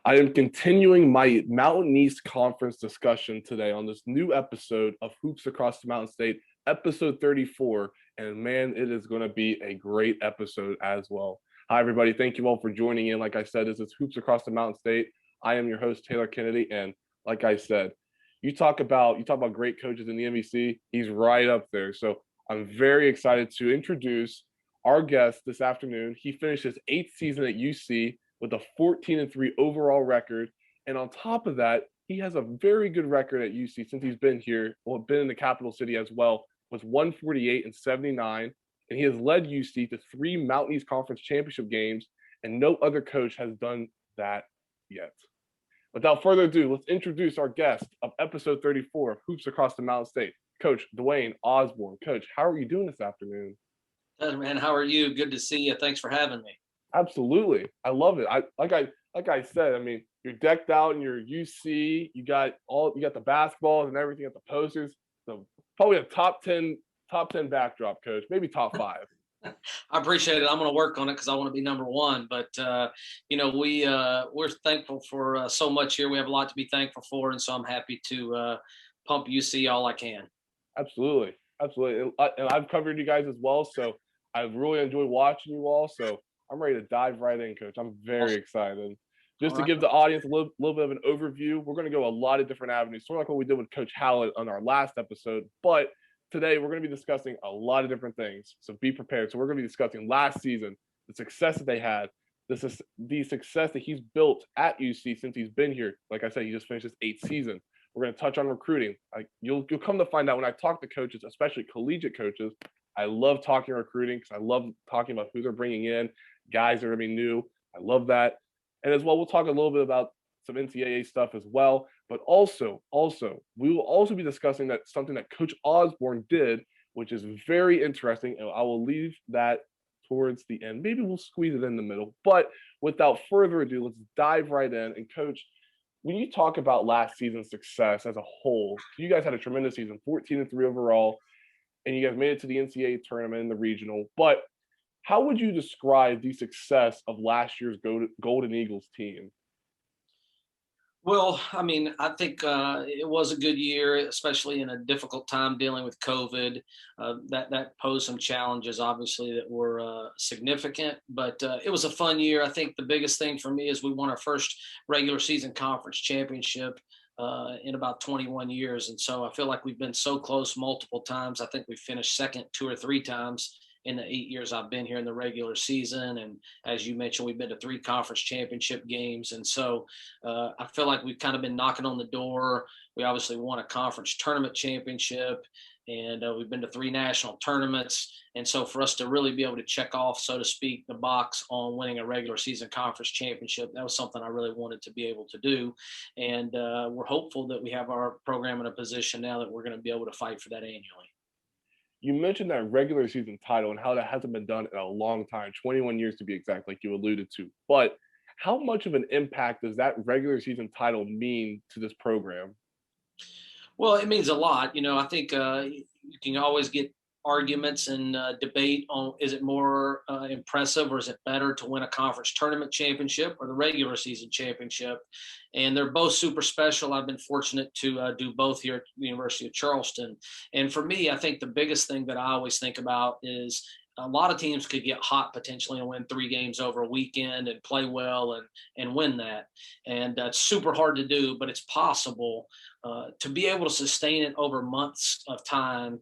I am continuing my Mountain East Conference discussion today on this new episode of Hoops Across the Mountain State, episode 34. And man, it is going to be a great episode as well. Hi, everybody. Thank you all for joining in. Like I said, this is Hoops Across the Mountain State. I am your host, Taylor Kennedy. And like I said, you talk about great coaches in the MVC. He's right up there. So I'm very excited to introduce our guest this afternoon. He finished his 8th season at UC with a 14-3 overall record. And on top of that, he has a very good record at UC since he's been here, well, been in the capital city as well, was 148-79. And he has led UC to 3 Mountain East Conference championship games, and no other coach has done that yet. Without further ado, let's introduce our guest of episode 34 of Hoops Across the Mountain State, Coach Dwaine Osborne. Coach, how are you doing this afternoon? Hey, man, how are you? Good to see you. Thanks for having me. Absolutely. I love it. Like I said, I mean, you're decked out in your UC, you got the basketballs and everything at the posters. So probably a top 10 backdrop, coach, maybe top 5. I appreciate it. I'm going to work on it because I want to be number one. But we're thankful for so much here. We have a lot to be thankful for, and so I'm happy to pump UC all I can. Absolutely. And I've covered you guys as well, so I've really enjoyed watching you all. So I'm ready to dive right in, Coach. I'm very excited. Just to give the audience a little bit of an overview, we're going to go a lot of different avenues, sort of like what we did with Coach Hallett on our last episode. But today we're going to be discussing a lot of different things, so be prepared. So we're going to be discussing last season, the success that they had, the success that he's built at UC since he's been here. Like I said, he just finished his 8th season. We're going to touch on recruiting. You'll come to find out when I talk to coaches, especially collegiate coaches, I love talking recruiting because I love talking about who they're bringing in, guys that are going to be new. I love that. And as well, we'll talk a little bit about some NCAA stuff as well. But also, we will also be discussing something that Coach Osborne did, which is very interesting. And I will leave that towards the end. Maybe we'll squeeze it in the middle. But without further ado, let's dive right in. And Coach, when you talk about last season's success as a whole, you guys had a tremendous season, 14-3 overall, and you guys made it to the NCAA tournament in the regional. But how would you describe the success of last year's Golden Eagles team? Well, I mean, I think it was a good year, especially in a difficult time dealing with COVID. That posed some challenges, obviously, that were significant. But it was a fun year. I think the biggest thing for me is we won our first regular season conference championship in about 21 years. And so I feel like we've been so close multiple times. I think we finished second 2 or 3 times in the 8 years I've been here in the regular season. And as you mentioned, we've been to 3 conference championship games. And so I feel like we've kind of been knocking on the door. We obviously won a conference tournament championship, and we've been to 3 national tournaments. And so for us to really be able to check off, so to speak, the box on winning a regular season conference championship, that was something I really wanted to be able to do. And we're hopeful that we have our program in a position now that we're going to be able to fight for that annually. You mentioned that regular season title and how that hasn't been done in a long time, 21 years to be exact, like you alluded to. But how much of an impact does that regular season title mean to this program? Well, it means a lot. I think you can always get arguments and debate on, is it more impressive or is it better to win a conference tournament championship or the regular season championship? And they're both super special. I've been fortunate to do both here at the University of Charleston. And for me, I think the biggest thing that I always think about is a lot of teams could get hot potentially and win 3 games over a weekend and play well and win that. And that's super hard to do, but it's possible. To be able to sustain it over months of time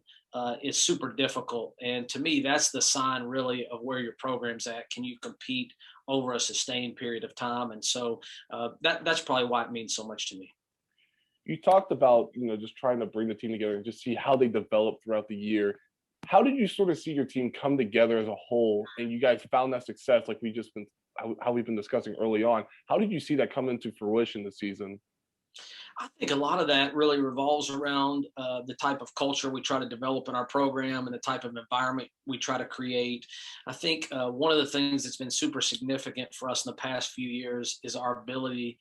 is super difficult. And to me, that's the sign really of where your program's at. Can you compete over a sustained period of time? And so that's probably why it means so much to me. You talked about, just trying to bring the team together and just see how they develop throughout the year. How did you sort of see your team come together as a whole, and you guys found that success like how we've been discussing early on? How did you see that come into fruition this season? I think a lot of that really revolves around the type of culture we try to develop in our program and the type of environment we try to create. I think one of the things that's been super significant for us in the past few years is our ability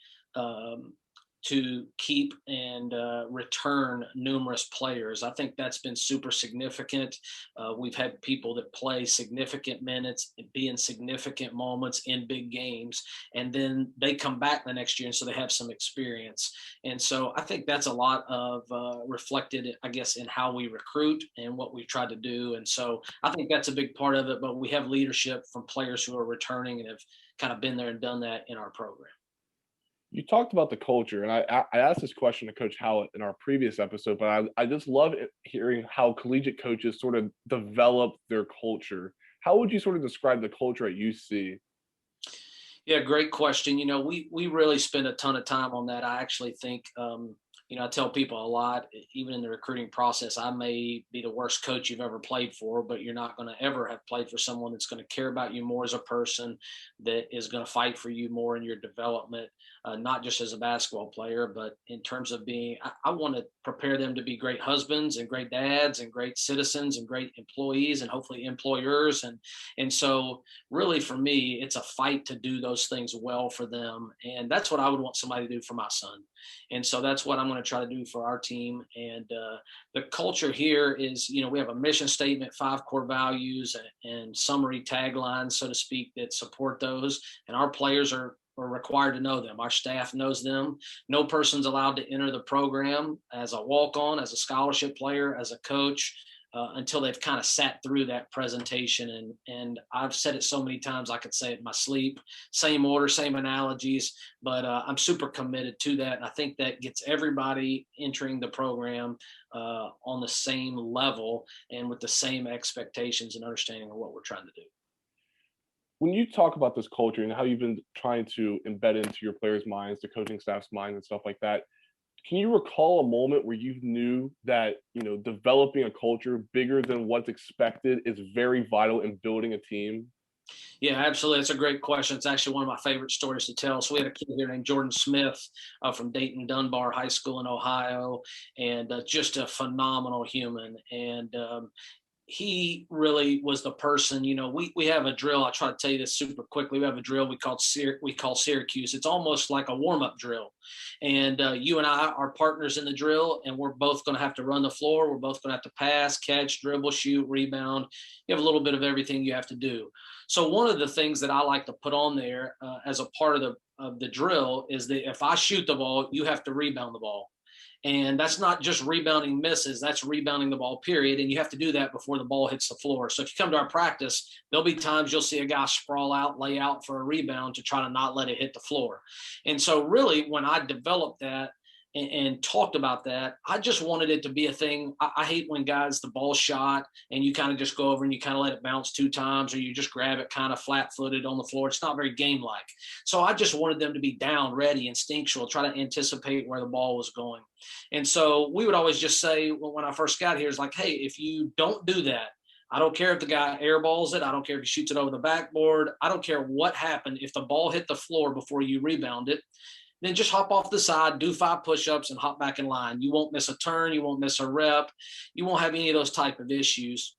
to keep and return numerous players. I think that's been super significant. We've had people that play significant minutes, be in significant moments in big games, and then they come back the next year, and so they have some experience. And so I think that's a lot of reflected, I guess, in how we recruit and what we've tried to do. And so I think that's a big part of it. But we have leadership from players who are returning and have kind of been there and done that in our program. You talked about the culture, and I asked this question to Coach Howlett in our previous episode, but I just love hearing how collegiate coaches sort of develop their culture. How would you sort of describe the culture at UC? Yeah, great question. We really spend a ton of time on that. I actually think, I tell people a lot, even in the recruiting process, I may be the worst coach you've ever played for, but you're not going to ever have played for someone that's going to care about you more as a person, that is going to fight for you more in your development, not just as a basketball player, but in terms of being, I want to prepare them to be great husbands and great dads and great citizens and great employees and hopefully employers. And so really for me, it's a fight to do those things well for them. And that's what I would want somebody to do for my son. And so that's what I'm going to try to do for our team. And the culture here is, we have a mission statement, 5 core values, and summary taglines, so to speak, that support those. And our players are required to know them. Our staff knows them. No person's allowed to enter the program as a walk-on, as a scholarship player, as a coach, until they've kind of sat through that presentation. And I've said it so many times I could say it in my sleep, same order, same analogies, but I'm super committed to that. And I think that gets everybody entering the program on the same level and with the same expectations and understanding of what we're trying to do. When you talk about this culture and how you've been trying to embed into your players' minds, the coaching staff's minds and stuff like that, can you recall a moment where you knew that, developing a culture bigger than what's expected is very vital in building a team? Yeah, absolutely. That's a great question. It's actually one of my favorite stories to tell. So we had a kid here named Jordan Smith from Dayton Dunbar High School in Ohio, and just a phenomenal human. And he really was the person. We have a drill. I'll try to tell you this super quickly. We have a drill we call Syracuse. It's almost like a warm-up drill. And you and I are partners in the drill, and we're both going to have to run the floor. We're both going to have to pass, catch, dribble, shoot, rebound. You have a little bit of everything you have to do. So one of the things that I like to put on there as a part of the drill is that if I shoot the ball, you have to rebound the ball. And that's not just rebounding misses, that's rebounding the ball, period. And you have to do that before the ball hits the floor. So if you come to our practice, there'll be times you'll see a guy sprawl out, lay out for a rebound to try to not let it hit the floor. And so really when I developed that and talked about that, I just wanted it to be a thing. I hate when guys, the ball shot and you kind of just go over and you kind of let it bounce 2 times, or you just grab it kind of flat-footed on the floor. It's not very game-like. So I just wanted them to be down, ready, instinctual, try to anticipate where the ball was going. And so we would always just say, when I first got here, it's like, hey, if you don't do that, I don't care if the guy airballs it. I don't care if he shoots it over the backboard. I don't care what happened. If the ball hit the floor before you rebound it, then just hop off the side, do 5 push-ups, and hop back in line. You won't miss a turn. You won't miss a rep. You won't have any of those type of issues.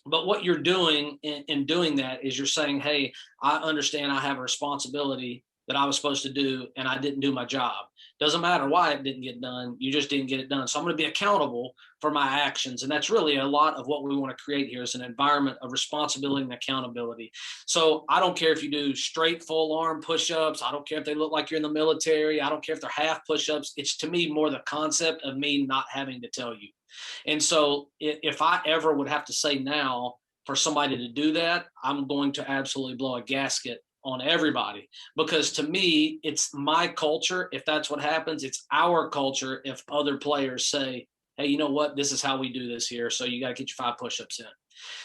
But what you're doing in doing that is you're saying, hey, I understand I have a responsibility that I was supposed to do, and I didn't do my job. Doesn't matter why it didn't get done. You just didn't get it done. So I'm going to be accountable for my actions. And that's really a lot of what we want to create here is an environment of responsibility and accountability. So I don't care if you do straight full arm push-ups. I don't care if they look like you're in the military. I don't care if they're half push-ups. It's to me more the concept of me not having to tell you. And so if I ever would have to say now for somebody to do that, I'm going to absolutely blow a gasket on everybody, because to me, it's my culture. If that's what happens, it's our culture. If other players say, hey, you know what, this is how we do this here, so you got to get your 5 push-ups in.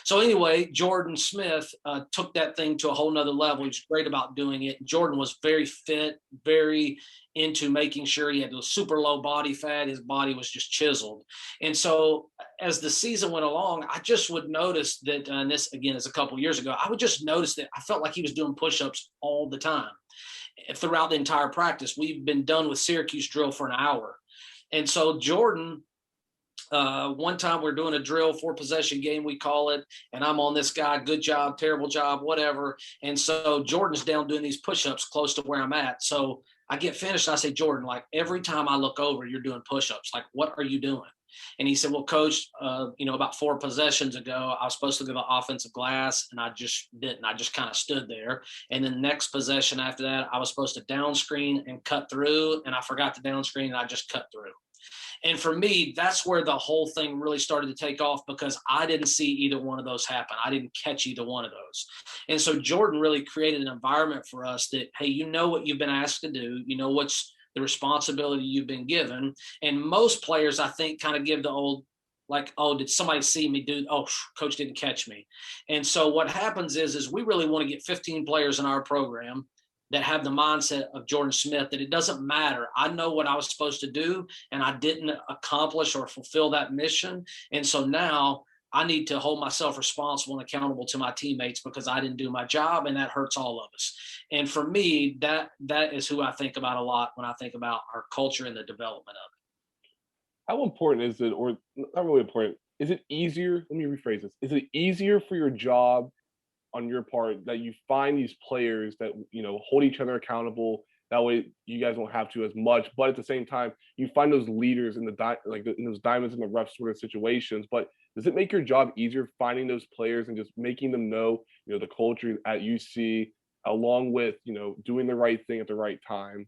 So anyway, Jordan Smith took that thing to a whole nother level. He was great about doing it. Jordan was very fit, very into making sure he had a super low body fat. His body was just chiseled. And so as the season went along, I just would notice that, and this again is a couple of years ago, I would just notice that I felt like he was doing push-ups all the time throughout the entire practice. We've been done with Syracuse drill for an hour. And so Jordan, one time we're doing a drill, 4-possession game, we call it, and I'm on this guy, good job, terrible job, whatever. And so Jordan's down doing these push-ups close to where I'm at. So I get finished. I say, Jordan, like every time I look over, you're doing push-ups. Like, what are you doing? And he said, well, coach, about 4 possessions ago, I was supposed to go to the offensive glass and I just didn't. I just kind of stood there. And then next possession after that, I was supposed to down screen and cut through, and I forgot to down screen and I just cut through. And for me, that's where the whole thing really started to take off, because I didn't see either one of those happen. I didn't catch either one of those. And so Jordan really created an environment for us that, hey, you know what you've been asked to do, you know what's the responsibility you've been given. And most players, I think, kind of give the old, like, oh, did somebody see me do? Oh, coach didn't catch me. And so what happens is we really want to get 15 players in our program that have the mindset of Jordan Smith, that it doesn't matter. I know what I was supposed to do, and I didn't accomplish or fulfill that mission. And so now I need to hold myself responsible and accountable to my teammates because I didn't do my job, and that hurts all of us. And for me, that is who I think about a lot when I think about our culture and the development of it. How important is it, or not really important, is it easier? Let me rephrase this. Is it easier for your job on your part that you find these players that, hold each other accountable? That way you guys don't have to as much, but at the same time, you find those leaders in in those diamonds in the rough sort of situations. But does it make your job easier finding those players and just making them know, the culture at UC, along with, doing the right thing at the right time?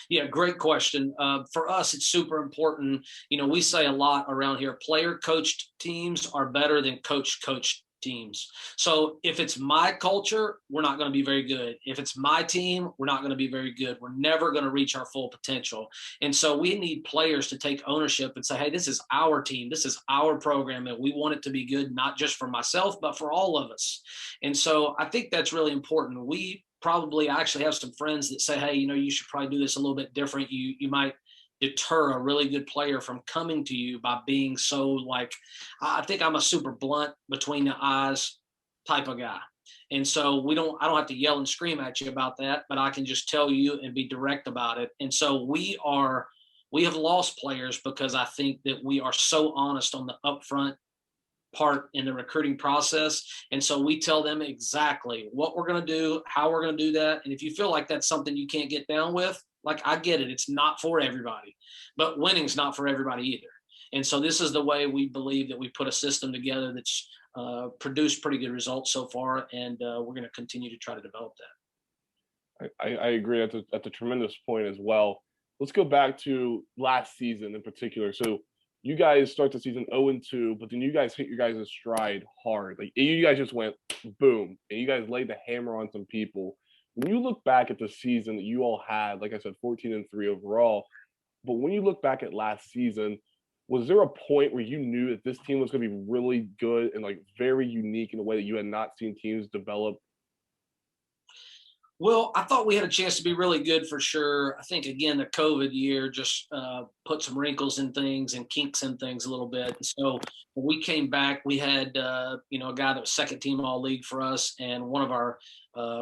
Yeah, great question. For us, it's super important. We say a lot around here, player coached teams are better than coach coached teams. So if it's my culture, we're not going to be very good. If it's my team, we're not going to be very good. We're never going to reach our full potential. And so we need players to take ownership and say, hey, this is our team. This is our program. And we want it to be good, not just for myself, but for all of us. And so I think that's really important. I actually have some friends that say, hey, you should probably do this a little bit different. You might deter a really good player from coming to you by being so, like, I think I'm a super blunt, between the eyes type of guy. And so I don't have to yell and scream at you about that, but I can just tell you and be direct about it. And so we have lost players because I think that we are so honest on the upfront part in the recruiting process. And so we tell them exactly what we're going to do, how we're going to do that. And if you feel like that's something you can't get down with, like, I get it. It's not for everybody, but winning's not for everybody either. And so this is the way we believe that we put a system together that's produced pretty good results so far. And we're going to continue to try to develop that. I agree. That's a tremendous point as well. Let's go back to last season in particular. So you guys start the season 0-2, but then you guys hit your guys' stride hard. Like, you guys just went boom, and you guys laid the hammer on some people. When you look back at the season that you all had, like I said, 14-3 overall, but when you look back at last season, was there a point where you knew that this team was going to be really good and, like, very unique in a way that you had not seen teams develop? Well, I thought we had a chance to be really good for sure. I think, again, the COVID year just put some wrinkles in things and kinks in things a little bit. So when we came back, we had, a guy that was second team all league for us, and one of our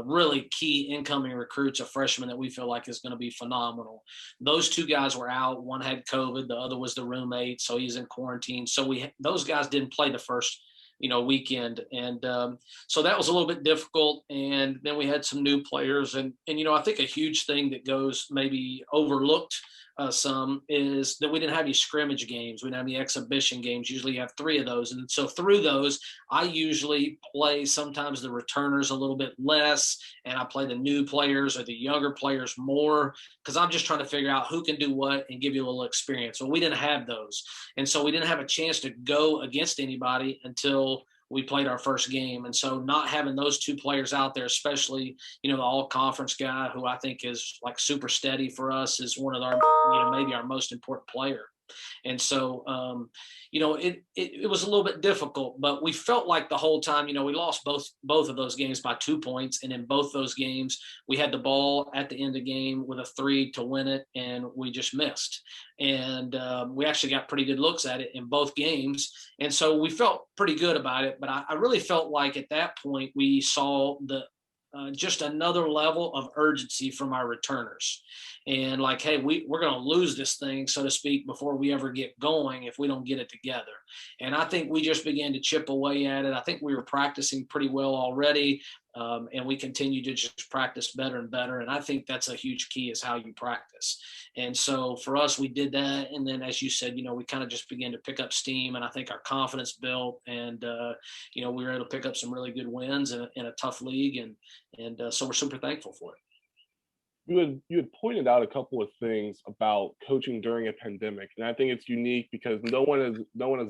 really key incoming recruits, a freshman that we feel like is going to be phenomenal. Those 2 guys were out. One had COVID, the other was the roommate, so he's in quarantine. So those guys didn't play the first weekend. And so that was a little bit difficult. And then we had some new players. And I think a huge thing that goes maybe overlooked some is that we didn't have any scrimmage games. We didn't have any exhibition games. Usually you have 3 of those. And so through those, I usually play sometimes the returners a little bit less, and I play the new players or the younger players more, because I'm just trying to figure out who can do what and give you a little experience. Well, we didn't have those. And so we didn't have a chance to go against anybody until we played our first game. And so not having those 2 players out there, especially, the all conference guy, who I think is like super steady for us, is one of our, maybe our most important player. And so, it was a little bit difficult, but we felt like the whole time, we lost both of those games by 2 points. And in both those games, we had the ball at the end of the game with a 3 to win it, and we just missed. And we actually got pretty good looks at it in both games. And so we felt pretty good about it. But I really felt like at that point, we saw just another level of urgency from our returners. And like, hey, we're going to lose this thing, so to speak, before we ever get going if we don't get it together. And I think we just began to chip away at it. I think we were practicing pretty well already. and we continue to just practice better and better. And I think that's a huge key, is how you practice. And so for us, we did that. And then, as you said, we kind of just began to pick up steam, and I think our confidence built, and, we were able to pick up some really good wins in a tough league. And so we're super thankful for it. You had pointed out a couple of things about coaching during a pandemic, and I think it's unique because no one has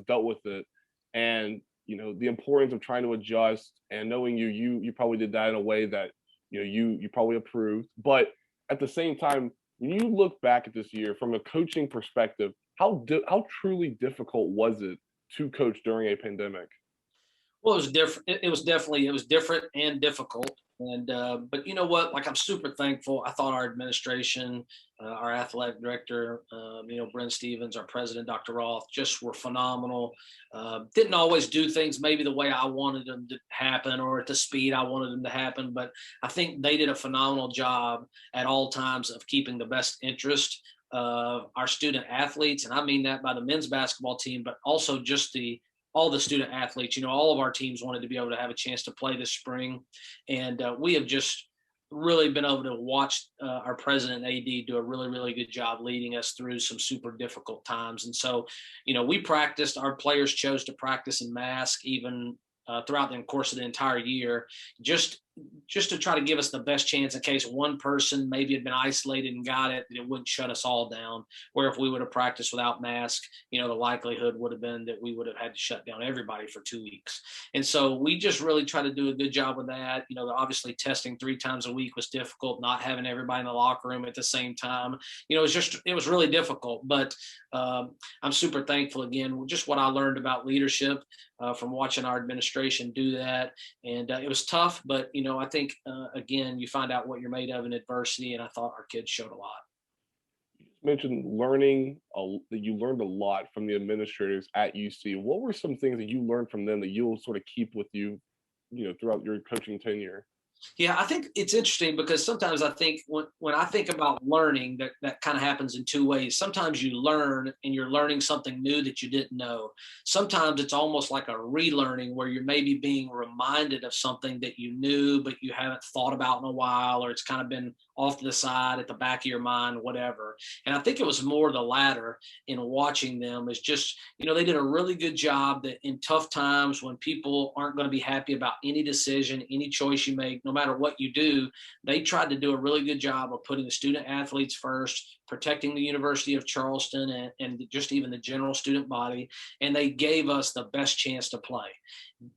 dealt with it, and the importance of trying to adjust, and knowing you probably did that in a way that you probably approved. But at the same time, when you look back at this year from a coaching perspective, how truly difficult was it to coach during a pandemic? Well, it was different. It was different and difficult. And but you know what? Like, I'm super thankful. I thought our administration, our athletic director, Brent Stevens, our president, Dr. Roth, just were phenomenal. Didn't always do things maybe the way I wanted them to happen, or at the speed I wanted them to happen, but I think they did a phenomenal job at all times of keeping the best interest of our student athletes, and I mean that by the men's basketball team, but also just all the student athletes. All of our teams wanted to be able to have a chance to play this spring. And we have just really been able to watch our president and AD do a really, really good job leading us through some super difficult times. And so, we practiced, our players chose to practice in mask even throughout the course of the entire year, just to try to give us the best chance in case one person maybe had been isolated and got it, that it wouldn't shut us all down. Where if we would have practiced without mask, the likelihood would have been that we would have had to shut down everybody for 2 weeks. And so we just really try to do a good job with that. Obviously testing 3 times a week was difficult, not having everybody in the locker room at the same time. It was really difficult, but I'm super thankful, again, just what I learned about leadership from watching our administration do that. And it was tough, but I think again, you find out what you're made of in adversity, and I thought our kids showed a lot. You mentioned that you learned a lot from the administrators at UC. What were some things that you learned from them that you'll sort of keep with you, throughout your coaching tenure? Yeah, I think it's interesting because sometimes I think when I think about learning, that kind of happens in 2 ways. Sometimes you learn and you're learning something new that you didn't know. Sometimes it's almost like a relearning, where you're maybe being reminded of something that you knew but you haven't thought about in a while, or it's kind of been off to the side at the back of your mind, whatever. And I think it was more the latter in watching them. Is just, they did a really good job that in tough times, when people aren't going to be happy about any decision, any choice you make, no matter what you do, they tried to do a really good job of putting the student athletes first, protecting the University of Charleston and just even the general student body. And they gave us the best chance to play.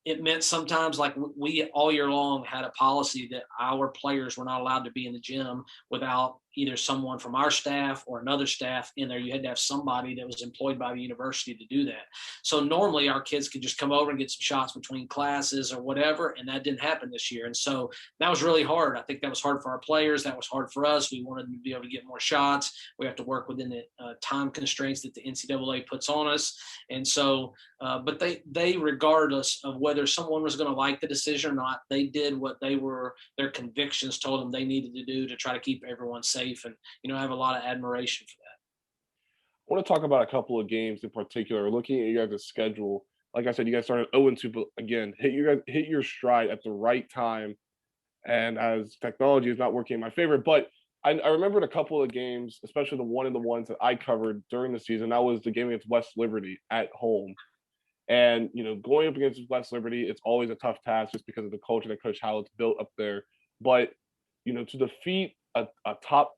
It meant sometimes, like, we all year long had a policy that our players were not allowed to be in the gym without either someone from our staff or another staff in there. You had to have somebody that was employed by the university to do that. So normally our kids could just come over and get some shots between classes or whatever, and that didn't happen this year. And so that was really hard. I think that was hard for our players. That was hard for us. We wanted them to be able to get more shots. We have to work within the time constraints that the NCAA puts on us. And so, but they, regardless of whether someone was going to like the decision or not, they did what their convictions told them they needed to do to try to keep everyone safe. And I have a lot of admiration for that. I want to talk about a couple of games in particular. Looking at your guys' schedule, like I said, you guys started 0-2, but again, hit your stride at the right time. And as technology is not working in my favor, but I remembered a couple of games, especially the ones that I covered during the season. That was the game against West Liberty at home. And going up against West Liberty, it's always a tough task just because of the culture that Coach Howlett's built up there. But to defeat a top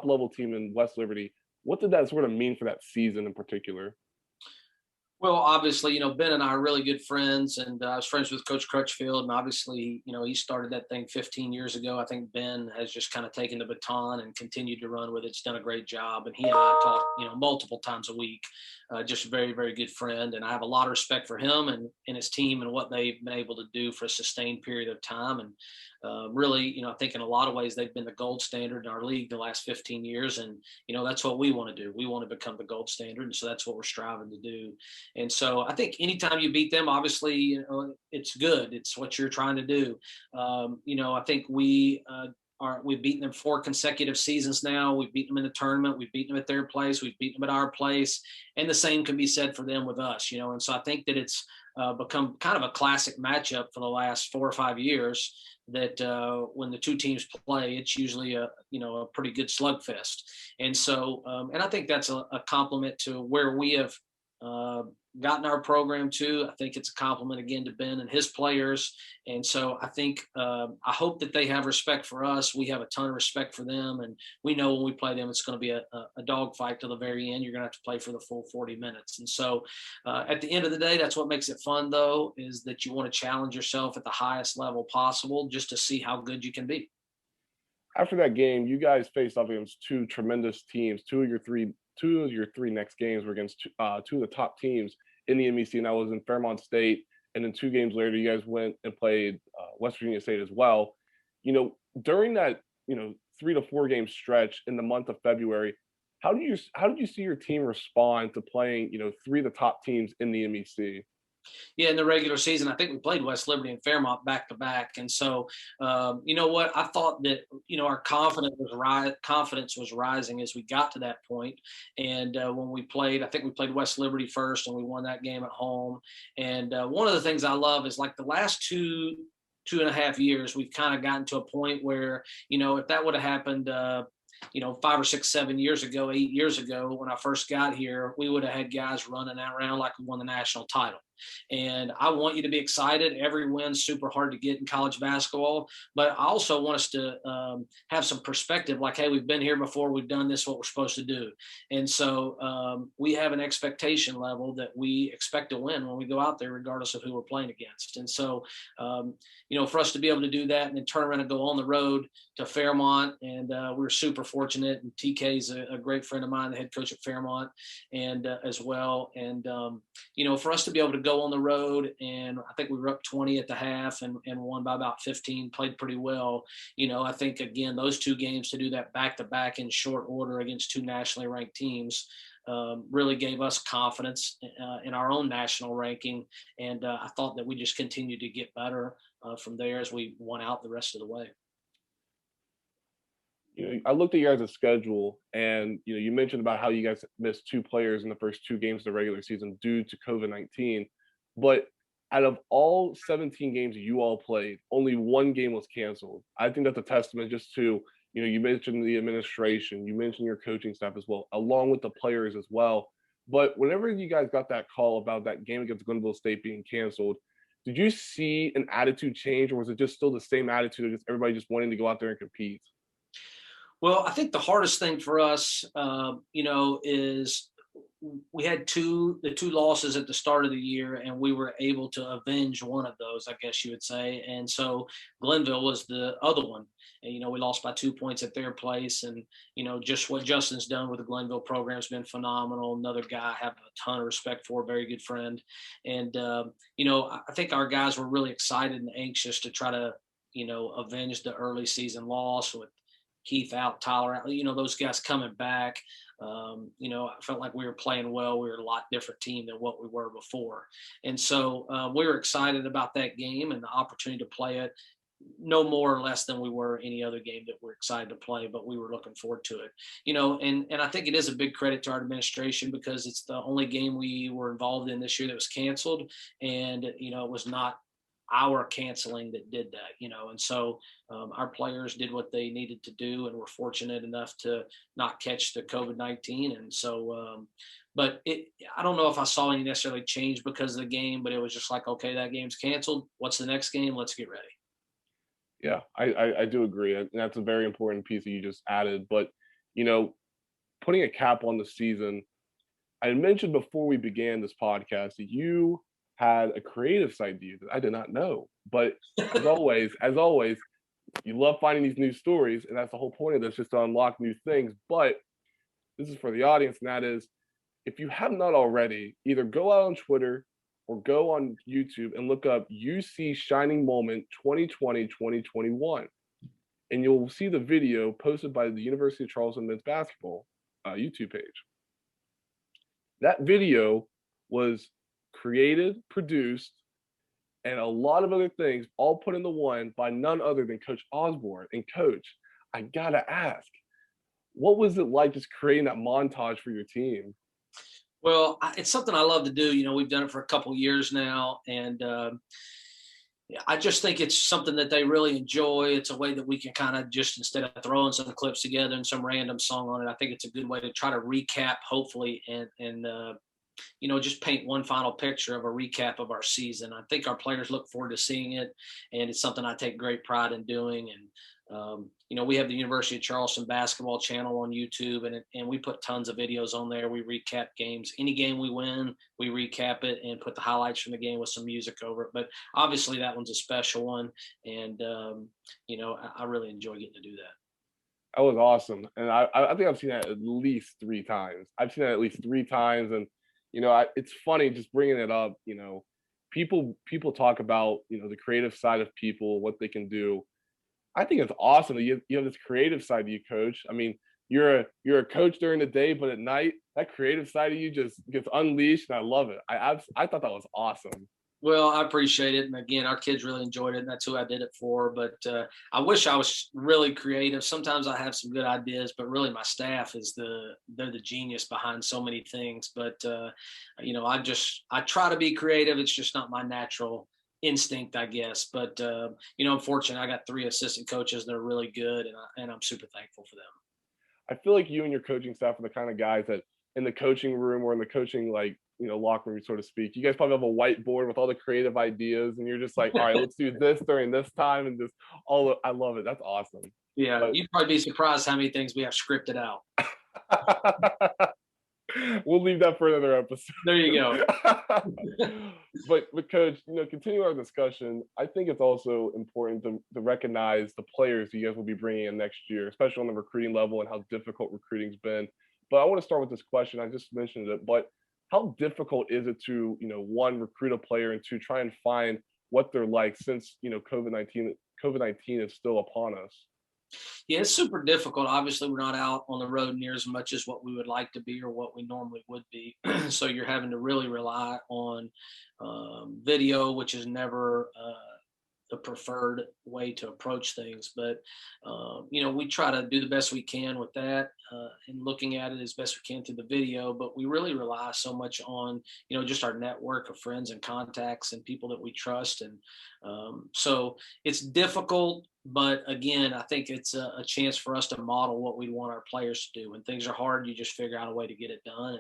level team in West Liberty, what did that sort of mean for that season in particular? Well, obviously, Ben and I are really good friends, and I was friends with Coach Crutchfield, and obviously, he started that thing 15 years ago. I think Ben has just kind of taken the baton and continued to run with it. It's done a great job, and he and I talk, multiple times a week. Just a very, very good friend, and I have a lot of respect for him and his team and what they've been able to do for a sustained period of time. And really, I think in a lot of ways they've been the gold standard in our league the last 15 years, and that's what we want to do. We want to become the gold standard, and so that's what we're striving to do. And so I think anytime you beat them, obviously, it's good. It's what you're trying to do. I think we've beaten them 4 consecutive seasons now. We've beaten them in the tournament. We've beaten them at their place. We've beaten them at our place. And the same can be said for them with us, And so I think that it's become kind of a classic matchup for the last 4 or 5 years. that when the two teams play, it's usually a pretty good slugfest. And so, and I think that's a compliment to where we have uh, gotten our program to. I think it's a compliment again to Ben and his players. And so I think I hope that they have respect for us. We have a ton of respect for them, and we know when we play them, it's going to be a dogfight till the very end. You're going to have to play for the full 40 minutes. And so at the end of the day, that's what makes it fun, though, is that you want to challenge yourself at the highest level possible just to see how good you can be. After that game, you guys faced off against two tremendous teams. Two of your three next games were against two of the top teams in the MEC, and that was in Fairmont State. And then 2 games later, you guys went and played West Virginia State as well. During that 3 to 4 game stretch in the month of February, how did you see your team respond to playing three of the top teams in the MEC? Yeah, in the regular season, I think we played West Liberty and Fairmont back to back, and so you know what? I thought that our confidence was rising as we got to that point. And when we played, I think we played West Liberty first, and we won that game at home. And one of the things I love is like the last 2.5 years, we've kind of gotten to a point where if that would have happened. 5 or 6, 7 years ago, 8 years ago, when I first got here, we would have had guys running around like we won the national title. And I want you to be excited. Every win's super hard to get in college basketball, but I also want us to have some perspective. Like, hey, we've been here before. We've done this. What we're supposed to do. And so we have an expectation level that we expect to win when we go out there, regardless of who we're playing against. And so, for us to be able to do that and then turn around and go on the road to Fairmont, and we're super fortunate. And TK is a great friend of mine, the head coach at Fairmont, and as well. And for us to be able to go on the road, and I think we were up 20 at the half and won by about 15, played pretty well. I think, again, those 2 games, to do that back-to-back in short order against 2 nationally ranked teams really gave us confidence in our own national ranking. And I thought that we just continued to get better from there as we won out the rest of the way. I looked at your guys' schedule, and you mentioned about how you guys missed 2 players in the first 2 games of the regular season due to COVID-19. But out of all 17 games you all played, only 1 game was canceled. I think that's a testament just to you mentioned the administration, you mentioned your coaching staff as well, along with the players as well. But whenever you guys got that call about that game against Glenville State being canceled, did you see an attitude change, or was it just still the same attitude of just everybody just wanting to go out there and compete? Well, I think the hardest thing for us, is we had the two losses at the start of the year, and we were able to avenge one of those, I guess you would say. And so Glenville was the other one. And, we lost by 2 points at their place. And, just what Justin's done with the Glenville program has been phenomenal. Another guy I have a ton of respect for, a very good friend. And, I think our guys were really excited and anxious to try to, avenge the early season loss with Keith out, Tyler out, those guys coming back. I felt like we were playing well. We were a lot different team than what we were before. And so we were excited about that game and the opportunity to play it, no more or less than we were any other game that we're excited to play, but we were looking forward to it. And I think it is a big credit to our administration, because it's the only game we were involved in this year that was canceled. And, it was not our canceling that did that, and so our players did what they needed to do, and were fortunate enough to not catch the COVID-19. And so, but I don't know if I saw any necessarily change because of the game, but it was just like, okay, that game's canceled. What's the next game? Let's get ready. Yeah, I do agree, and that's a very important piece that you just added. But putting a cap on the season, I mentioned before we began this podcast that you had a creative side to you that I did not know. But as always, you love finding these new stories, and that's the whole point of this, just to unlock new things. But this is for the audience, and that is, if you have not already, either go out on Twitter or go on YouTube and look up UC Shining Moment 2020-2021. And you'll see the video posted by the University of Charleston men's basketball YouTube page. That video was created, produced, and a lot of other things all put into one by none other than Coach Osborne. And Coach, I gotta ask, what was it like just creating that montage for your team? Well, it's something I love to do. We've done it for a couple years now, and Yeah, I just think it's something that they really enjoy. It's a way that we can kind of just, instead of throwing some clips together and some random song on it, I think it's a good way to try to recap, hopefully, and just paint one final picture of a recap of our season. I think our players look forward to seeing it, and it's something I take great pride in doing. And we have the University of Charleston basketball channel on YouTube, and we put tons of videos on there. We recap games. Any game we win, we recap it and put the highlights from the game with some music over it. But obviously, that one's a special one, and I really enjoy getting to do that. That was awesome, and I think I've seen that at least 3 times. I've seen that at least 3 times, and it's funny just bringing it up. People talk about the creative side of people, what they can do. I think it's awesome that you have this creative side of you, coach. I mean, you're a coach during the day, but at night, that creative side of you just gets unleashed, and I love it. I thought that was awesome. Well, I appreciate it. And again, our kids really enjoyed it, and that's who I did it for. But I wish I was really creative. Sometimes I have some good ideas, but really my staff they're the genius behind so many things. But I try to be creative. It's just not my natural instinct, I guess. But I'm fortunate. I got 3 assistant coaches that are really good, and I'm super thankful for them. I feel like you and your coaching staff are the kind of guys that in the coaching room or in the coaching locker room, so to speak, you guys probably have a whiteboard with all the creative ideas, and you're just like, all right, let's do this during this time, and just I love it. That's awesome. Yeah, you'd probably be surprised how many things we have scripted out. We'll leave that for another episode. There you go. but coach, continue our discussion. I think it's also important to recognize the players you guys will be bringing in next year, especially on the recruiting level and how difficult recruiting's been. But I want to start with this question. I just mentioned it, but how difficult is it to, one, recruit a player, and 2, try and find what they're like since, COVID-19 is still upon us? Yeah, it's super difficult. Obviously, we're not out on the road near as much as what we would like to be or what we normally would be. So you're having to really rely on video, which is never the preferred way to approach things. But we try to do the best we can with that and looking at it as best we can through the video. But we really rely so much on just our network of friends and contacts and people that we trust. And so it's difficult. But again, I think it's a chance for us to model what we want our players to do. When things are hard, you just figure out a way to get it done,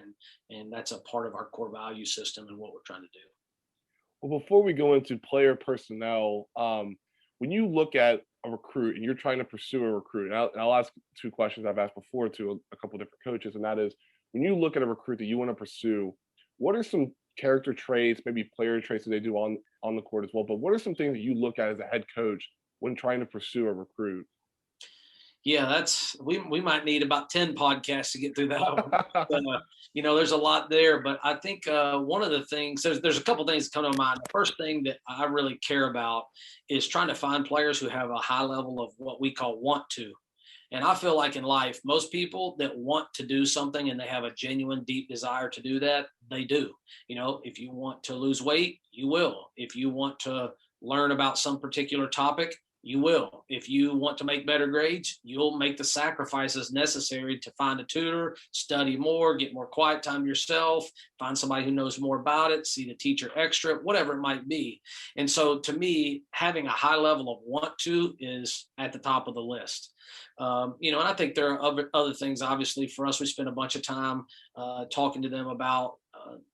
and that's a part of our core value system and what we're trying to do. Well, before we go into player personnel, when you look at a recruit and you're trying to pursue a recruit, and I'll ask 2 questions I've asked before to a couple different coaches, and that is, when you look at a recruit that you want to pursue, what are some character traits, maybe player traits that they do on the court as well, but what are some things that you look at as a head coach when trying to pursue a recruit? Yeah, we might need about 10 podcasts to get through that one. There's a lot there, but I think one of the things, there's a couple things that come to mind. The first thing that I really care about is trying to find players who have a high level of what we call want to. And I feel like in life, most people that want to do something and they have a genuine, deep desire to do that, they do. If you want to lose weight, you will. If you want to learn about some particular topic, you will. If you want to make better grades, you'll make the sacrifices necessary to find a tutor, study more, get more quiet time yourself, find somebody who knows more about it, see the teacher extra, whatever it might be. And so to me, having a high level of want to is at the top of the list. And I think there are other things. Obviously, for us, we spend a bunch of time talking to them about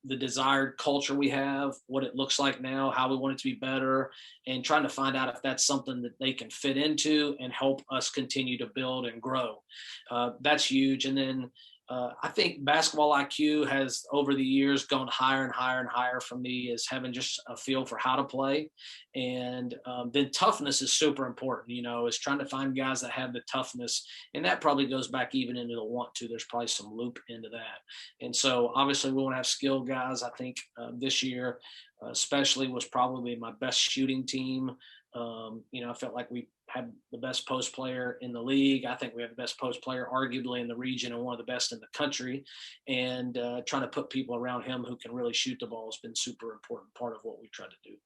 the desired culture we have, what it looks like now, how we want it to be better, and trying to find out if that's something that they can fit into and help us continue to build and grow. That's huge. And then I think basketball IQ has over the years gone higher and higher and higher for me, as having just a feel for how to play. And then toughness is super important, is trying to find guys that have the toughness. And that probably goes back even into the want to. There's probably some loop into that. And so obviously we want to have skilled guys. I think this year especially was probably my best shooting team. I felt like we had the best post player in the league. I think we have the best post player arguably in the region and one of the best in the country. And trying to put people around him who can really shoot the ball has been super important part of what we try to do.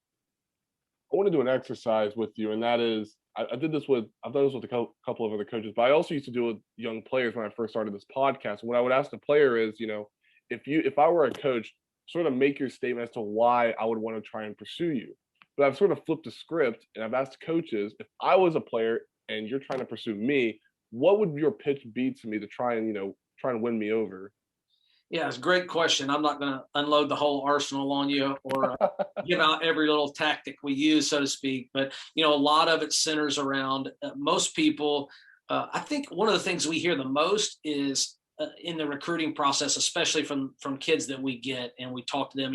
I want to do an exercise with you, and that is, I've done this with a couple of other coaches, but I also used to do it with young players when I first started this podcast. What I would ask the player is, if I were a coach, sort of make your statement as to why I would want to try and pursue you. but I've sort of flipped the script and I've asked coaches, if I was a player and you're trying to pursue me, what would your pitch be to me to try and, try and win me over? Yeah, it's a great question. I'm not going to unload the whole arsenal on you or give out every little tactic we use, so to speak. But a lot of it centers around most people. I think one of the things we hear the most is in the recruiting process, especially from kids that we get and we talk to them.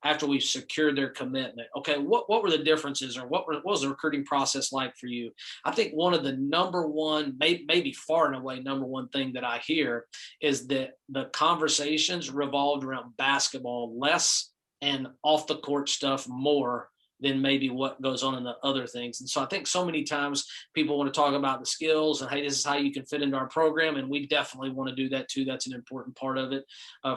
After we've secured their commitment. Okay, what were the differences, or what was the recruiting process like for you? I think one of the number one, maybe far and away number one thing that I hear is that the conversations revolved around basketball less and off the court stuff more than maybe what goes on in the other things. And so I think so many times people want to talk about the skills and, hey, this is how you can fit into our program. And we definitely want to do that too. That's an important part of it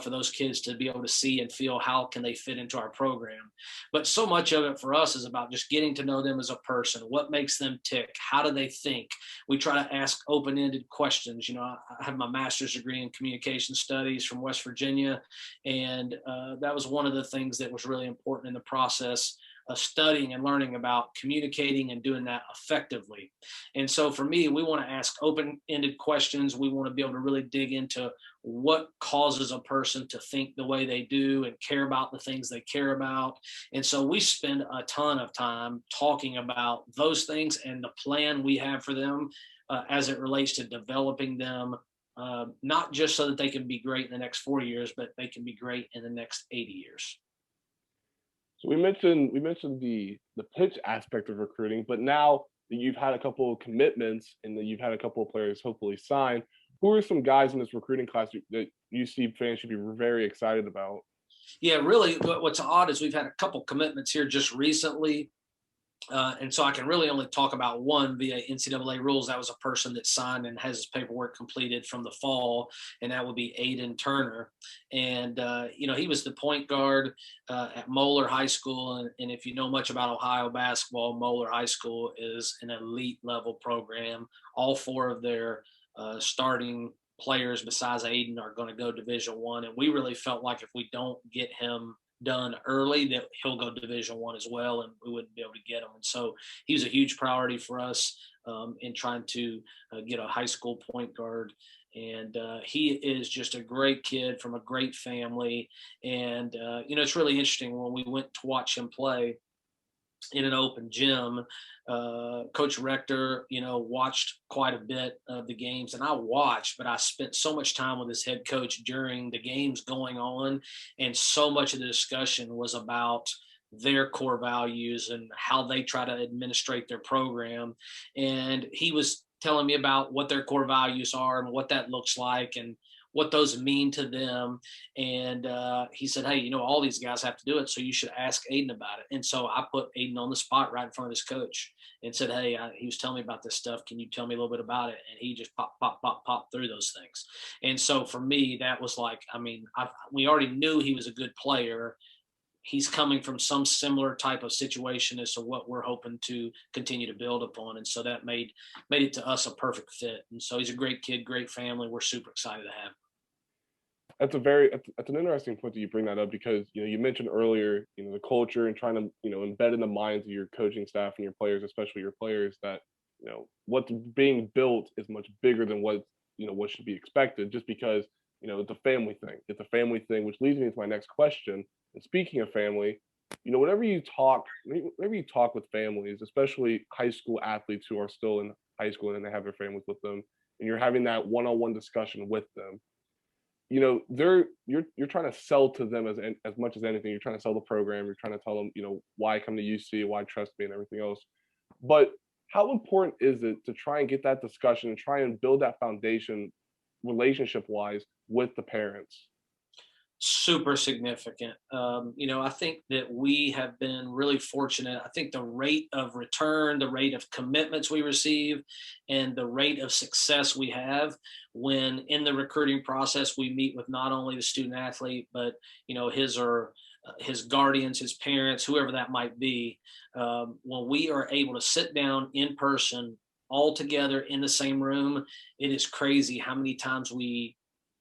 for those kids to be able to see and feel how can they fit into our program. But so much of it for us is about just getting to know them as a person. What makes them tick? How do they think? We try to ask open-ended questions. I have my master's degree in communication studies from West Virginia. And that was one of the things that was really important in the process of studying and learning about communicating and doing that effectively. And so for me, we want to ask open-ended questions. We want to be able to really dig into what causes a person to think the way they do and care about the things they care about. And so we spend a ton of time talking about those things and the plan we have for them as it relates to developing them, not just so that they can be great in the next 4 years, but they can be great in the next 80 years. So we mentioned the pitch aspect of recruiting, but now that you've had a couple of commitments and that you've had a couple of players hopefully sign, who are some guys in this recruiting class that you see fans should be very excited about? Yeah, really, what's odd is we've had a couple commitments here just recently. And so I can really only talk about one via NCAA rules. That was a person that signed and has his paperwork completed from the fall, and that would be Aiden Turner. And, he was the point guard at Moeller High School. And if you know much about Ohio basketball, Moeller High School is an elite level program. All four of their starting players besides Aiden are going to go Division I. And we really felt like if we don't get him done early, that he'll go Division I as well, and we wouldn't be able to get him. And so he was a huge priority for us in trying to get a high school point guard. And he is just a great kid from a great family. And it's really interesting when we went to watch him play in an open gym. Coach Rector, watched quite a bit of the games, and I watched, but I spent so much time with his head coach during the games going on, and so much of the discussion was about their core values and how they try to administrate their program. And he was telling me about what their core values are and what that looks like and what those mean to them. And he said, hey, all these guys have to do it, so you should ask Aiden about it. And so I put Aiden on the spot right in front of his coach and said, hey, he was telling me about this stuff. Can you tell me a little bit about it? And he just pop through those things. And so for me, that was like, we already knew he was a good player. He's coming from some similar type of situation as to what we're hoping to continue to build upon. And so that made it to us a perfect fit. And so he's a great kid, great family. We're super excited to have him. That's an interesting point that you bring that up, because you mentioned earlier the culture and trying to embed in the minds of your coaching staff and your players, especially your players, that what's being built is much bigger than what should be expected, just because it's a family thing, which leads me to my next question. And speaking of family, whenever you talk with families, especially high school athletes who are still in high school and they have their families with them, and you're having that one-on-one discussion with them, you're trying to sell to them as much as anything. You're trying to sell the program. You're trying to tell them, why come to UC, why trust me, and everything else. But how important is it to try and get that discussion and try and build that foundation relationship-wise with the parents? Super significant. I think that we have been really fortunate. I think the rate of return, the rate of commitments we receive, and the rate of success we have when in the recruiting process we meet with not only the student athlete, but his guardians, his parents, whoever that might be. When we are able to sit down in person, all together in the same room, it is crazy how many times we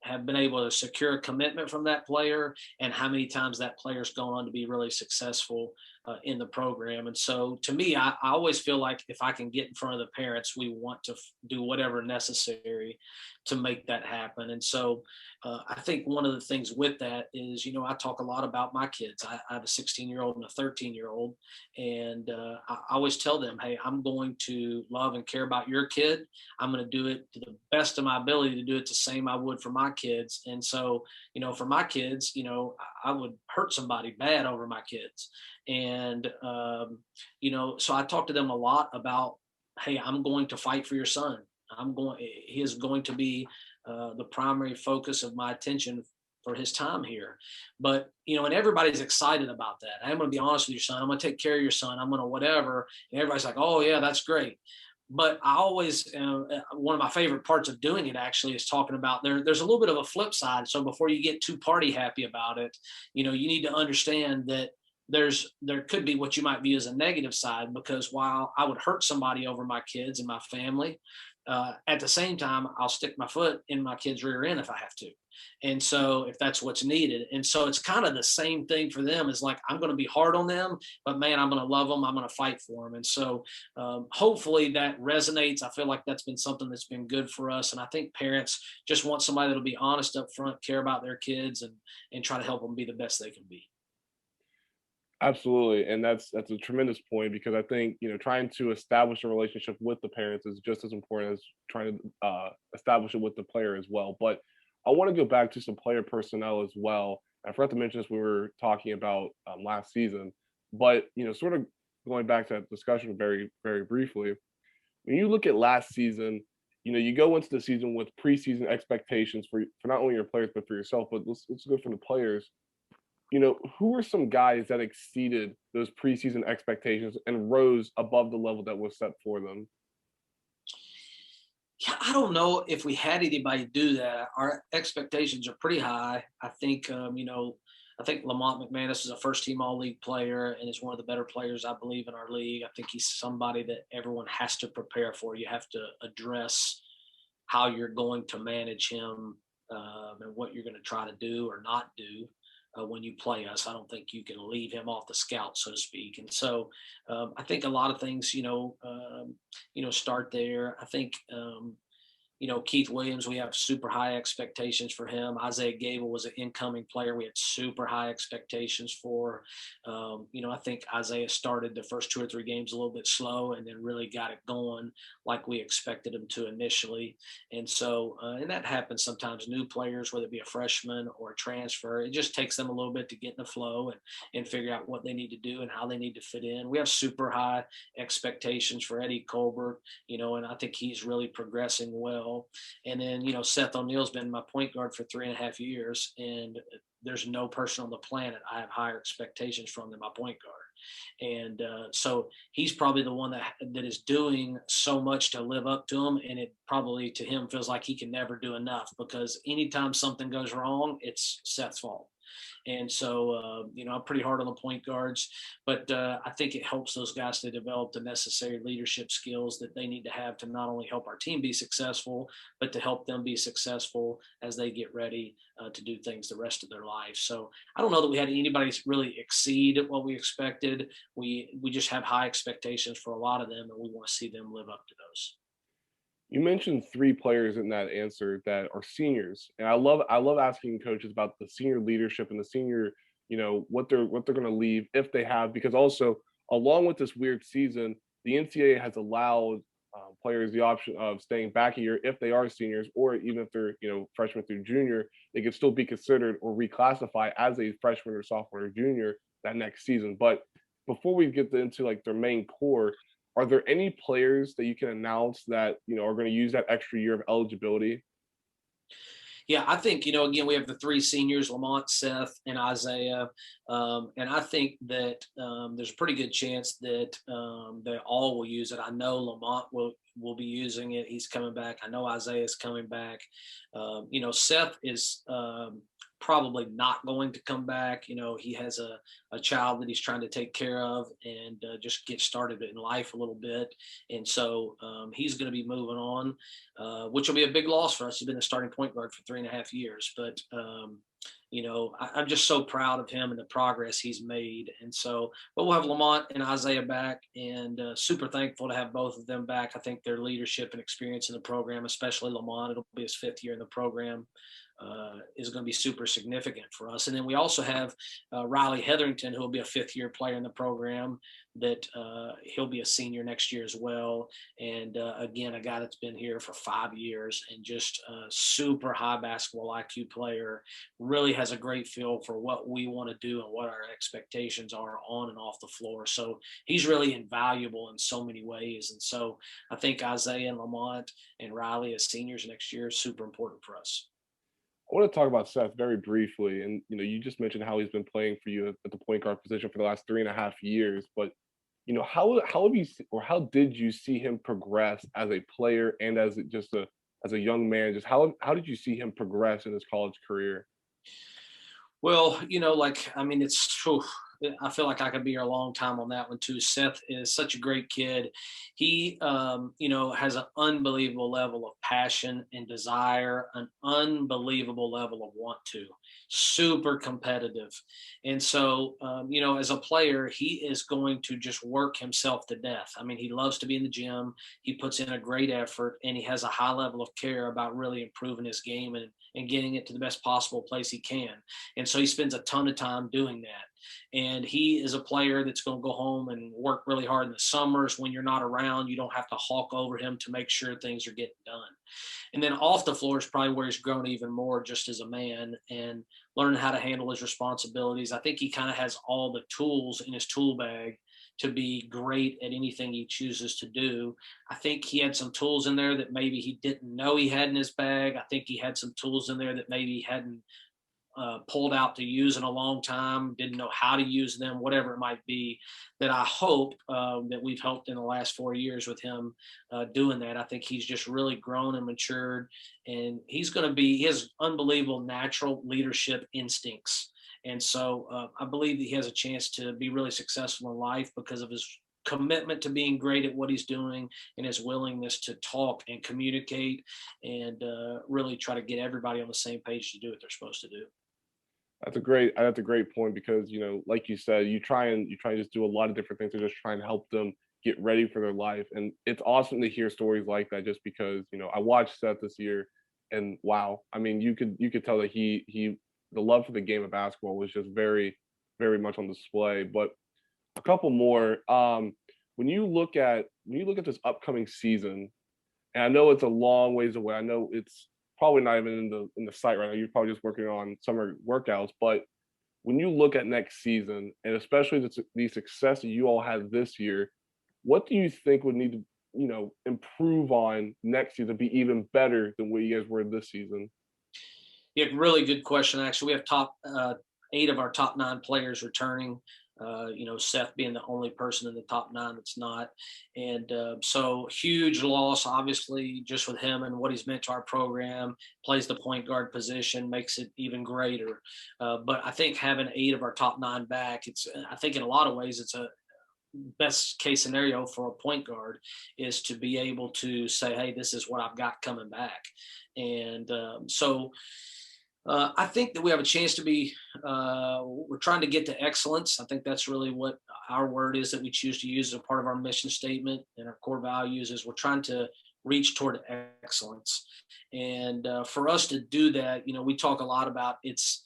have been able to secure a commitment from that player and how many times that player's gone on to be really successful in the program. And so to me, I always feel like if I can get in front of the parents, we want to do whatever necessary to make that happen. And so I think one of the things with that is, I talk a lot about my kids. I have a 16-year-old and a 13-year-old. And I always tell them, hey, I'm going to love and care about your kid. I'm going to do it to the best of my ability to do it the same I would for my kids. And so, for my kids, I would hurt somebody bad over my kids. And, so I talk to them a lot about, hey, I'm going to fight for your son. He is going to be the primary focus of my attention for his time here. But, and everybody's excited about that. I'm going to be honest with your son. I'm going to take care of your son. I'm going to whatever. And everybody's like, oh yeah, that's great. But I always, one of my favorite parts of doing it actually is talking about there's a little bit of a flip side. So before you get too party happy about it, you need to understand that there could be what you might view as a negative side, because while I would hurt somebody over my kids and my family, at the same time, I'll stick my foot in my kid's rear end if I have to. And so if that's what's needed. And so it's kind of the same thing for them. Is like, I'm going to be hard on them, but man, I'm going to love them. I'm going to fight for them. And so hopefully that resonates. I feel like that's been something that's been good for us. And I think parents just want somebody that'll be honest up front, care about their kids, and try to help them be the best they can be. Absolutely, and that's a tremendous point, because I think trying to establish a relationship with the parents is just as important as trying to establish it with the player as well. But I want to go back to some player personnel as well. I forgot to mention this when we were talking about last season, but sort of going back to that discussion very very briefly. When you look at last season, you go into the season with preseason expectations for not only your players but for yourself. But let's go for the players. Who are some guys that exceeded those preseason expectations and rose above the level that was set for them? Yeah, I don't know if we had anybody do that. Our expectations are pretty high. I think, I think Lamont McManus is a first team all league player and is one of the better players, I believe, in our league. I think he's somebody that everyone has to prepare for. You have to address how you're going to manage him, and what you're going to try to do or not do. When you play us, I don't think you can leave him off the scout, so to speak. And so I think a lot of things, start there. I think, Keith Williams, we have super high expectations for him. Isaiah Gable was an incoming player we had super high expectations for. I think Isaiah started the first 2 or 3 games a little bit slow and then really got it going like we expected him to initially. And so, and that happens sometimes. New players, whether it be a freshman or a transfer, it just takes them a little bit to get in the flow and figure out what they need to do and how they need to fit in. We have super high expectations for Eddie Colbert, and I think he's really progressing well. And then, Seth O'Neill's been my point guard for 3.5 years, and there's no person on the planet I have higher expectations from than my point guard. And so he's probably the one that is doing so much to live up to him, and it probably to him feels like he can never do enough, because anytime something goes wrong, it's Seth's fault. And so, I'm pretty hard on the point guards, but I think it helps those guys to develop the necessary leadership skills that they need to have to not only help our team be successful, but to help them be successful as they get ready to do things the rest of their life. So I don't know that we had anybody really exceed what we expected. We just have high expectations for a lot of them, and we want to see them live up to those. You mentioned 3 players in that answer that are seniors, and I love asking coaches about the senior leadership and the senior, what they're going to leave if they have, because also along with this weird season, the NCAA has allowed players the option of staying back a year if they are seniors, or even if they're freshman through junior, they can still be considered or reclassify as a freshman or sophomore or junior that next season. But before we get into like their main core, are there any players that you can announce that are going to use that extra year of eligibility? Yeah, I think, again, we have the 3 seniors, Lamont, Seth, and Isaiah. And I think that there's a pretty good chance that they all will use it. I know Lamont will be using it. He's coming back. I know Isaiah is coming back. Seth is probably not going to come back. He has a child that he's trying to take care of and just get started in life a little bit. And so he's going to be moving on, which will be a big loss for us. He's been a starting point guard for 3.5 years. But I'm just so proud of him and the progress he's made. And so, but we'll have Lamont and Isaiah back, and super thankful to have both of them back. I think their leadership and experience in the program, especially Lamont, it'll be his 5th year in the program, is going to be super significant for us. And then we also have Riley Hetherington, who will be a 5th-year player in the program, that he'll be a senior next year as well. And again, a guy that's been here for 5 years and just a super high basketball IQ player, really has a great feel for what we want to do and what our expectations are on and off the floor. So he's really invaluable in so many ways. And so I think Isaiah and Lamont and Riley as seniors next year is super important for us. I want to talk about Seth very briefly, and you just mentioned how he's been playing for you at the point guard position for the last 3.5 years. But how have or how did you see him progress as a player and just as a young man? Just how did you see him progress in his college career? Well, I mean, I feel like I could be here a long time on that one too. Seth is such a great kid. He, has an unbelievable level of passion and desire, an unbelievable level of want to, super competitive. And so, as a player, he is going to just work himself to death. I mean, he loves to be in the gym. He puts in a great effort, and he has a high level of care about really improving his game and getting it to the best possible place he can. And so he spends a ton of time doing that. And he is a player that's going to go home and work really hard in the summers. When you're not around, you don't have to hawk over him to make sure things are getting done. And then off the floor is probably where he's grown even more just as a man and learning how to handle his responsibilities. I think he kind of has all the tools in his tool bag to be great at anything he chooses to do. I think he had some tools in there that maybe he didn't know he had in his bag. I think he had some tools in there that maybe he hadn't pulled out to use in a long time, didn't know how to use them, whatever it might be, that I hope that we've helped in the last 4 years with him doing that. I think he's just really grown and matured, and he has unbelievable natural leadership instincts. And so I believe that he has a chance to be really successful in life because of his commitment to being great at what he's doing and his willingness to talk and communicate and really try to get everybody on the same page to do what they're supposed to do. That's a great point because like you said, you try and just do a lot of different things to just try and help them get ready for their life. And it's awesome to hear stories like that just because, I watched Seth this year and wow, I mean you could tell that he the love for the game of basketball was just very, very much on display. But a couple more. When you look at this upcoming season, and I know it's a long ways away. I know it's probably not even in the site right now. You're probably just working on summer workouts. But when you look at next season, and especially the success that you all had this year, what do you think would need to improve on next season, be even better than what you guys were this season? Yeah, really good question. Actually, we have 8 of our top 9 players returning. Seth being the only person in the top 9 that's not. And so huge loss, obviously, just with him and what he's meant to our program. Plays the point guard position, makes it even greater. But I think having 8 of our top 9 back, I think in a lot of ways, it's a best case scenario for a point guard is to be able to say, hey, this is what I've got coming back. And I think that we have a chance to we're trying to get to excellence. I think that's really what our word is that we choose to use as a part of our mission statement and our core values is we're trying to reach toward excellence. And for us to do that, we talk a lot about it's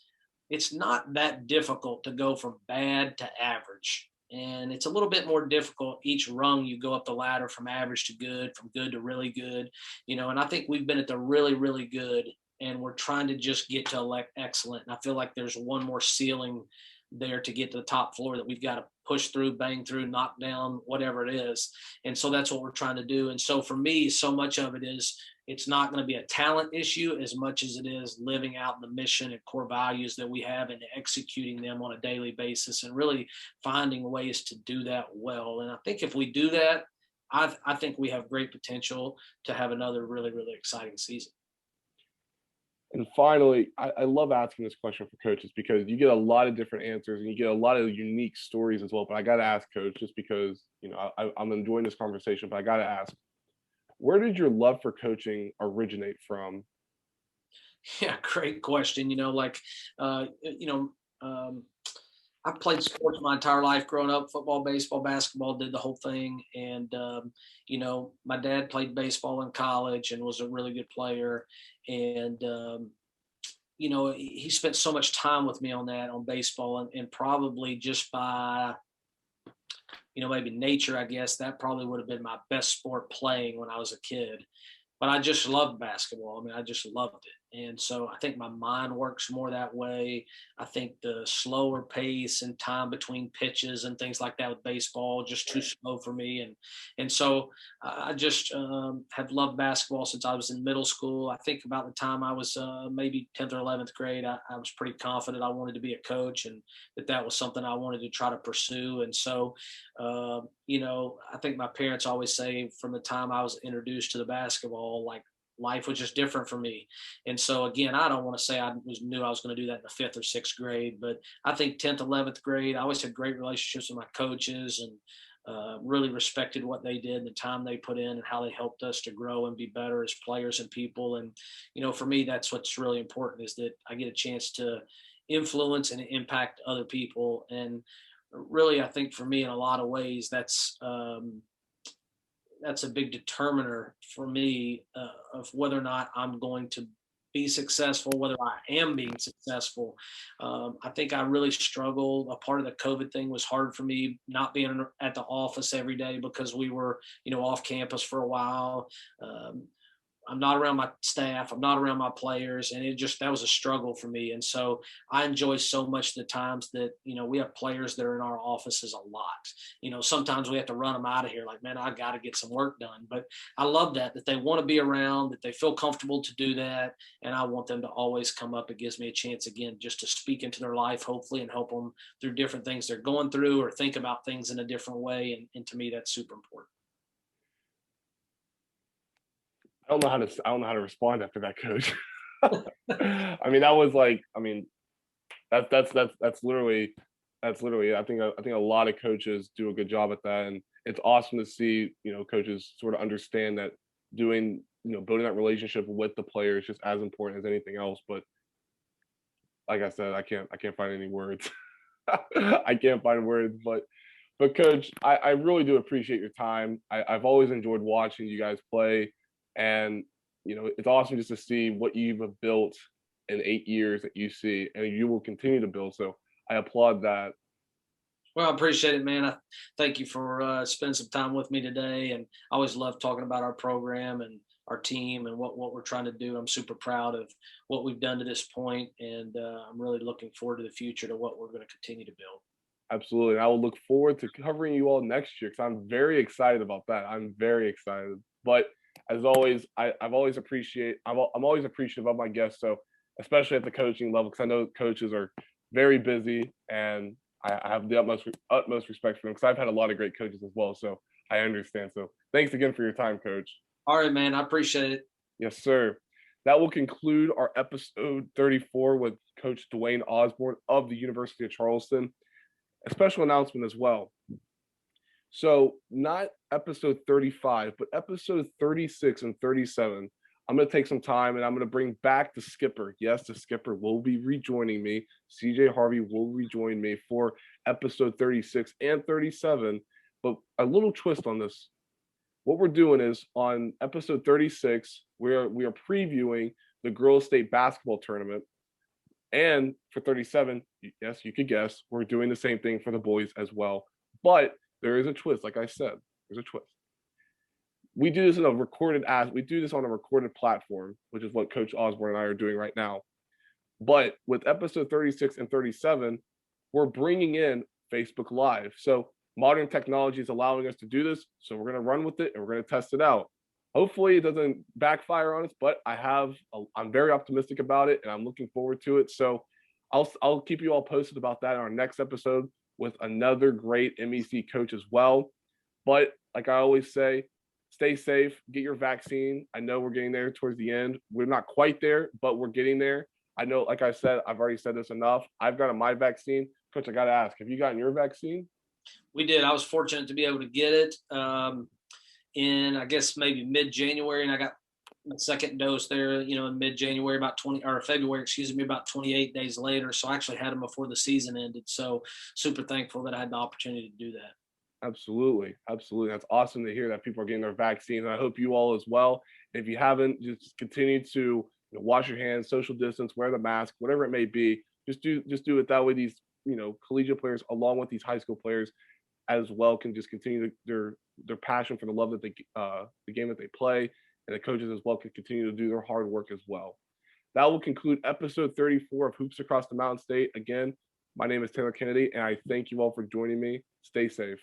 not that difficult to go from bad to average. And it's a little bit more difficult each rung you go up the ladder from average to good, from good to really good, and I think we've been at the really, really good and we're trying to just get to excellent. And I feel like there's one more ceiling there to get to the top floor that we've got to push through, bang through, knock down, whatever it is. And so that's what we're trying to do. And so for me, so much of it is it's not going to be a talent issue as much as it is living out the mission and core values that we have and executing them on a daily basis and really finding ways to do that well. And I think if we do that, I think we have great potential to have another really, really exciting season. And finally, I love asking this question for coaches because you get a lot of different answers and you get a lot of unique stories as well. But I got to ask, Coach, just because I'm enjoying this conversation, but I got to ask, where did your love for coaching originate from? Yeah, great question. You know, I've played sports my entire life growing up, football, baseball, basketball, did the whole thing. And, my dad played baseball in college and was a really good player. And, he spent so much time with me on baseball, and probably just by, maybe nature, I guess that probably would have been my best sport playing when I was a kid. But I just loved basketball. I mean, I just loved it. And so I think my mind works more that way. I think the slower pace and time between pitches and things like that with baseball just too slow for me. And so I just have loved basketball since I was in middle school. I think about the time I was maybe 10th or 11th grade, I was pretty confident I wanted to be a coach, and that was something I wanted to try to pursue. And so I think my parents always say from the time I was introduced to the basketball, like life was just different for me. And so again, I don't want to say knew I was going to do that in the fifth or sixth grade, but I think 10th, 11th grade, I always had great relationships with my coaches, and really respected what they did and the time they put in and how they helped us to grow and be better as players and people. And, for me, that's what's really important, is that I get a chance to influence and impact other people. And really, I think for me, in a lot of ways, that's a big determiner for me of whether or not I'm going to be successful, whether I am being successful. I think I really struggled. A part of the COVID thing was hard for me, not being at the office every day because we were, off campus for a while. I'm not around my staff. I'm not around my players. And that was a struggle for me. And so I enjoy so much the times that, we have players that are in our offices a lot. Sometimes we have to run them out of here. Like, man, I got to get some work done. But I love that they want to be around, that they feel comfortable to do that. And I want them to always come up. It gives me a chance, again, just to speak into their life, hopefully, and help them through different things they're going through, or think about things in a different way. And to me, that's super important. I don't know how to respond after that, coach. I mean, that was like, I mean, that's literally it. I think a lot of coaches do a good job at that, and it's awesome to see, coaches sort of understand that building that relationship with the player is just as important as anything else. But like I said, I can't find any words. I can't find words, but coach, I really do appreciate your time. I've always enjoyed watching you guys play, and it's awesome just to see what you've built in 8 years at UC, and you will continue to build. So I applaud that. Well, I appreciate it, man. I thank you for spending some time with me today. And I always love talking about our program and our team and what we're trying to do. I'm super proud of what we've done to this point, and I'm really looking forward to the future, to what we're going to continue to build. Absolutely. And I will look forward to covering you all next year, because I'm very excited about that. I'm very excited. But as always, I'm always appreciative of my guests. So especially at the coaching level, because I know coaches are very busy, and I have the utmost respect for them, because I've had a lot of great coaches as well. So I understand. So thanks again for your time, Coach. All right, man. I appreciate it. Yes, sir. That will conclude our episode 34 with Coach Dwaine Osborne of the University of Charleston. A special announcement as well. So not episode 35, but episode 36 and 37, I'm going to take some time and I'm going to bring back the skipper. Yes, the skipper will be rejoining me. CJ Harvey will rejoin me for episode 36 and 37. But a little twist on this. What we're doing is, on episode 36, we are previewing the girls' state basketball tournament. And for 37, yes, you could guess, we're doing the same thing for the boys as well. But there is a twist. Like I said, there's a twist. We do this on a recorded platform, which is what Coach Osborne and I are doing right now. But with episode 36 and 37, we're bringing in Facebook Live. So modern technology is allowing us to do this. So we're going to run with it and we're going to test it out. Hopefully it doesn't backfire on us, but I'm very optimistic about it, and I'm looking forward to it. So I'll keep you all posted about that in our next episode with another great MEC coach as well. But like I always say, stay safe, get your vaccine. I know we're getting there towards the end. We're not quite there, but we're getting there. I know, like I said, I've already said this enough. I've gotten my vaccine. Coach, I got to ask, have you gotten your vaccine? We did. I was fortunate to be able to get it in, I guess, maybe mid-January, and I got my second dose there, in mid-January, about 20 or February, excuse me, about 28 days later. So I actually had them before the season ended. So super thankful that I had the opportunity to do that. Absolutely. Absolutely. That's awesome to hear that people are getting their vaccines. I hope you all as well. If you haven't, just continue to wash your hands, social distance, wear the mask, whatever it may be. Just do it that way. These collegiate players, along with these high school players, as well, can just continue their passion for the love that the game that they play, and the coaches as well can continue to do their hard work as well. That will conclude episode 34 of Hoops Across the Mountain State. Again, my name is Taylor Kennedy, and I thank you all for joining me. Stay safe.